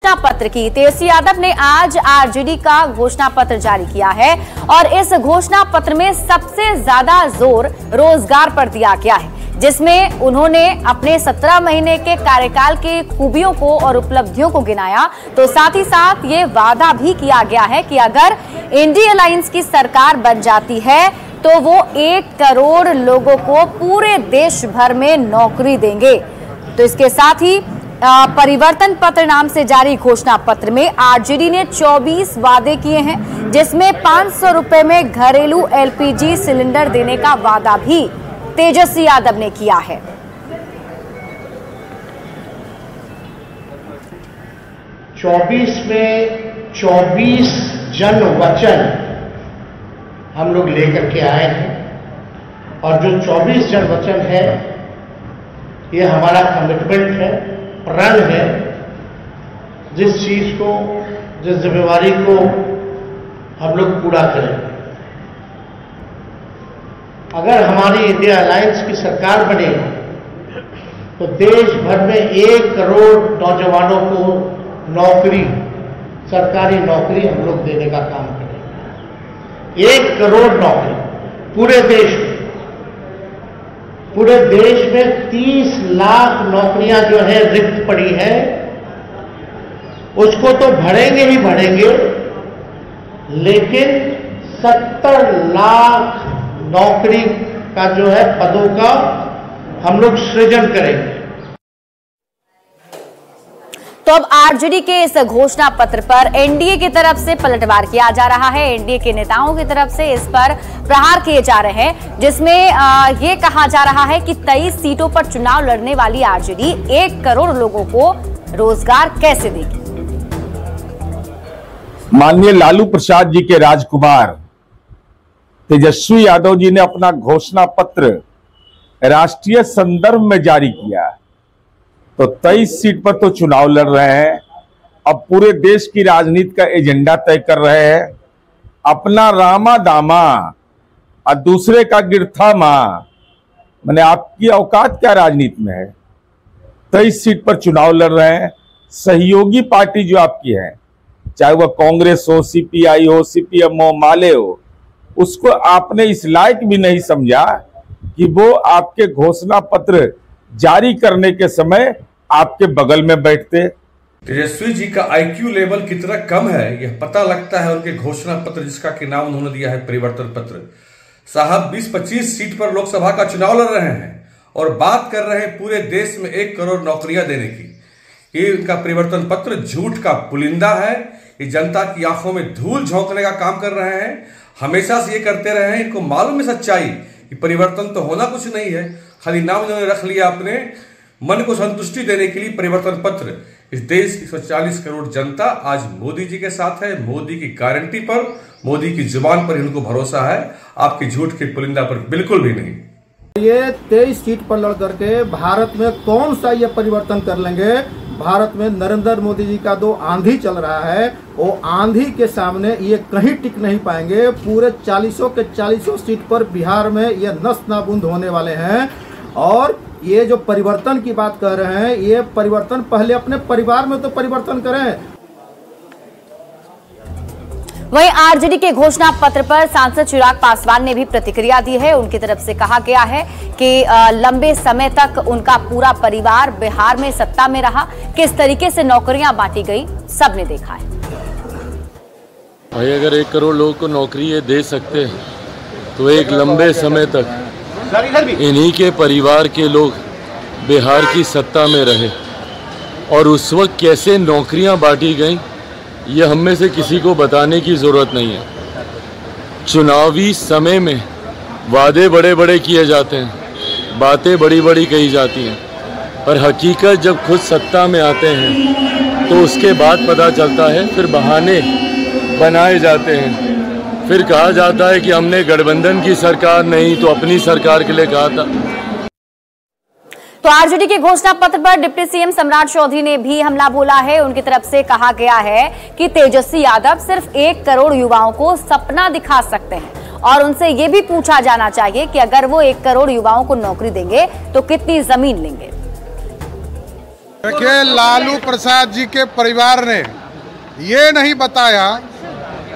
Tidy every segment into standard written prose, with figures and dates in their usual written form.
घोषणा पत्र की। तेजस्वी यादव ने आज आरजेडी का घोषणा पत्र जारी किया है और इस घोषणा पत्र में सबसे ज्यादा जोर रोजगार पर दिया गया है, जिसमें उन्होंने अपने 17 महीने के कार्यकाल की खूबियों को और उपलब्धियों को गिनाया। तो साथ ही साथ ये वादा भी किया गया है कि अगर इंडिया अलायंस की सरकार बन जाती है तो वो 1 करोड़ लोगों को पूरे देश भर में नौकरी देंगे। तो इसके साथ ही परिवर्तन पत्र नाम से जारी घोषणा पत्र में आरजेडी ने 24 वादे किए हैं, जिसमें 500 रुपए में घरेलू एलपीजी सिलेंडर देने का वादा भी तेजस्वी यादव ने किया है। चौबीस में 24 जन वचन हम लोग लेकर के आए हैं और जो 24 जन वचन है ये हमारा कमिटमेंट है, प्रण है। जिस चीज को, जिस जिम्मेवारी को हम लोग पूरा करें। अगर हमारी इंडिया अलायंस की सरकार बने तो देश भर में 1 करोड़ नौजवानों को नौकरी, सरकारी नौकरी हम लोग देने का काम करेंगे। 1 करोड़ नौकरी पूरे देश में। पूरे देश में 30 लाख नौकरियां जो है रिक्त पड़ी है, उसको तो भरेंगे ही भरेंगे, लेकिन 70 लाख नौकरी का जो है पदों का हम लोग सृजन करेंगे। तो अब आरजेडी के इस घोषणा पत्र पर एनडीए की तरफ से पलटवार किया जा रहा है। एनडीए के नेताओं की तरफ से इस पर प्रहार किए जा रहे हैं, जिसमें ये कहा जा रहा है कि 23 सीटों पर चुनाव लड़ने वाली आरजेडी 1 करोड़ लोगों को रोजगार कैसे देगी। माननीय लालू प्रसाद जी के राजकुमार तेजस्वी यादव जी ने अपना घोषणा पत्र राष्ट्रीय संदर्भ में जारी किया। तो 23 सीट पर तो चुनाव लड़ रहे हैं, अब पूरे देश की राजनीति का एजेंडा तय कर रहे हैं। अपना रामा दामा और दूसरे का गिरथा मां, मैंने आपकी औकात क्या राजनीति में है। 23 सीट पर चुनाव लड़ रहे हैं। सहयोगी पार्टी जो आपकी है, चाहे वह कांग्रेस हो, सीपीआई हो, सीपीएम हो, माले हो, उसको आपने इस लायक भी नहीं समझा कि वो आपके घोषणा पत्र जारी करने के समय आपके बगल में बैठते। तेजस्वी जी का आईक्यू लेवल कितना कम है यह पता लगता है उनके घोषणा पत्र, जिसका कि नाम उन्होंने दिया है परिवर्तन पत्र। साहब 20-25 सीट पर लोकसभा का चुनाव लड़ रहे हैं और बात कर रहे हैं पूरे देश में 1 करोड़ नौकरियां देने की। ये उनका परिवर्तन पत्र झूठ का पुलिंदा है। ये जनता की आंखों में धूल झोंकने का काम कर रहे हैं। हमेशा से ये करते रहे हैं। इनको मालूम है सच्चाई कि परिवर्तन तो होना कुछ नहीं है, खाली नाम इन्होंने रख लिया अपने मन को संतुष्टि देने के लिए परिवर्तन पत्र। इस देश की 140 करोड़ जनता आज मोदी जी के साथ है। मोदी की गारंटी पर, मोदी की जुबान पर इनको भरोसा है, आपके झूठ के पुलिंदा पर बिल्कुल भी नहीं। ये 23 सीट पर लड़ करके भारत में कौन सा ये परिवर्तन कर लेंगे। भारत में नरेंद्र मोदी जी का 2 आंधी चल रहा है, वो आंधी के सामने ये कहीं टिक नहीं पाएंगे। पूरे 40 के 40 सीट पर बिहार में ये नस नाबूद होने वाले हैं। और ये जो परिवर्तन की बात कर रहे हैं, ये परिवर्तन पहले अपने परिवार में तो परिवर्तन करें। वहीं आरजेडी के घोषणा पत्र पर सांसद चिराग पासवान ने भी प्रतिक्रिया दी है। उनकी तरफ से कहा गया है कि लंबे समय तक उनका पूरा परिवार बिहार में सत्ता में रहा, किस तरीके से नौकरियां बांटी गई सबने देखा है। भाई अगर 1 करोड़ लोगों को नौकरी ये दे सकते हैं तो एक लंबे समय तक इन्हीं के परिवार के लोग बिहार की सत्ता में रहे। और उस वक्त कैसे नौकरियां बांटी गईं ये हम में से किसी को बताने की ज़रूरत नहीं है। चुनावी समय में वादे बड़े बड़े किए जाते हैं, बातें बड़ी बड़ी कही जाती हैं, पर हकीकत जब खुद सत्ता में आते हैं तो उसके बाद पता चलता है, फिर बहाने बनाए जाते हैं। फिर कहा जाता है कि हमने गठबंधन की सरकार नहीं तो अपनी सरकार के लिए कहा था। तो आरजेडी के घोषणा पत्र पर डिप्टी सीएम सम्राट चौधरी ने भी हमला बोला है। उनकी तरफ से कहा गया है कि तेजस्वी यादव सिर्फ 1 करोड़ युवाओं को सपना दिखा सकते हैं और उनसे ये भी पूछा जाना चाहिए कि अगर वो 1 करोड़ युवाओं को नौकरी देंगे तो कितनी जमीन लेंगे। देखिए, लालू प्रसाद जी के परिवार ने ये नहीं बताया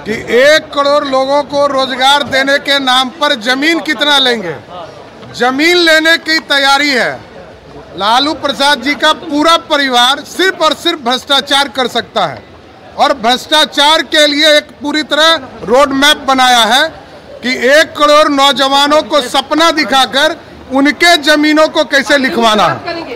कि 1 करोड़ लोगों को रोजगार देने के नाम पर जमीन कितना लेंगे। जमीन लेने की तैयारी है। लालू प्रसाद जी का पूरा परिवार सिर्फ और सिर्फ भ्रष्टाचार कर सकता है और भ्रष्टाचार के लिए एक पूरी तरह रोड मैप बनाया है कि 1 करोड़ नौजवानों को सपना दिखाकर उनके जमीनों को कैसे लिखवाना है।